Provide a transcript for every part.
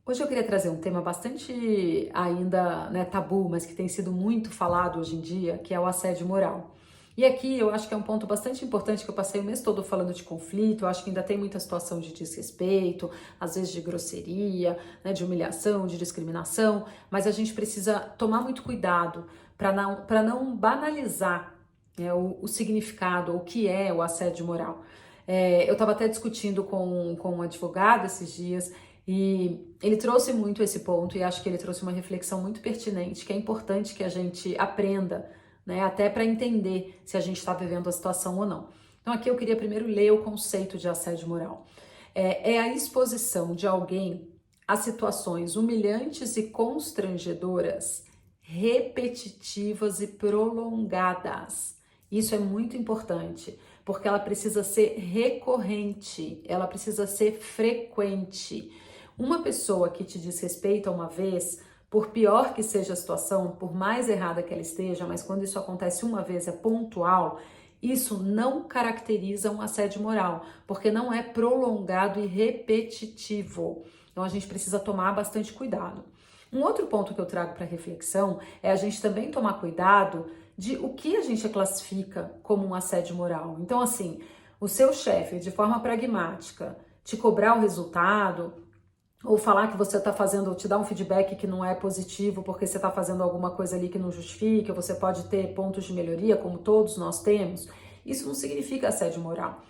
Hoje eu queria trazer um tema bastante ainda, né, tabu, mas que tem sido muito falado hoje em dia, que é o assédio moral. E aqui eu acho que é um ponto bastante importante que eu passei o mês todo falando de conflito, eu acho que ainda tem muita situação de desrespeito, às vezes de grosseria, né, de humilhação, de discriminação, mas a gente precisa tomar muito cuidado para não banalizar, né, o significado, o que é o assédio moral. Eu estava até discutindo com um advogado esses dias e ele trouxe muito esse ponto e acho que ele trouxe uma reflexão muito pertinente, que é importante que a gente aprenda, né, até para entender se a gente está vivendo a situação ou não. Então aqui eu queria primeiro ler o conceito de assédio moral. É a exposição de alguém a situações humilhantes e constrangedoras, repetitivas e prolongadas. Isso é muito importante, porque ela precisa ser recorrente, ela precisa ser frequente. Uma pessoa que te desrespeita uma vez, por pior que seja a situação, por mais errada que ela esteja, mas quando isso acontece uma vez é pontual, isso não caracteriza um assédio moral, porque não é prolongado e repetitivo. Então a gente precisa tomar bastante cuidado. Um outro ponto que eu trago para reflexão é a gente também tomar cuidado de o que a gente classifica como um assédio moral. Então, assim, o seu chefe, de forma pragmática, te cobrar o resultado, ou falar que você está fazendo, ou te dar um feedback que não é positivo porque você está fazendo alguma coisa ali que não justifica, você pode ter pontos de melhoria, como todos nós temos, isso não significa assédio moral.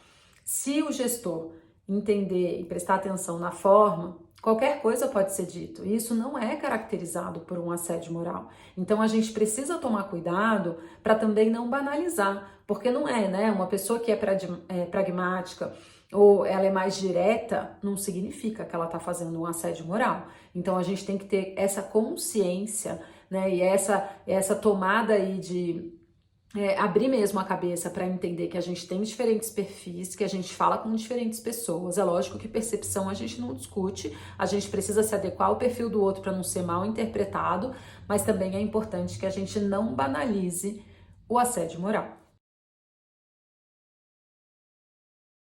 Se o gestor entender e prestar atenção na forma, qualquer coisa pode ser dito. E isso não é caracterizado por um assédio moral. Então a gente precisa tomar cuidado para também não banalizar, porque não é, né? Uma pessoa que é pragmática ou ela é mais direta, não significa que ela está fazendo um assédio moral. Então a gente tem que ter essa consciência, né? E essa tomada aí de abrir mesmo a cabeça para entender que a gente tem diferentes perfis, que a gente fala com diferentes pessoas. É lógico que percepção a gente não discute, a gente precisa se adequar ao perfil do outro para não ser mal interpretado, mas também é importante que a gente não banalize o assédio moral.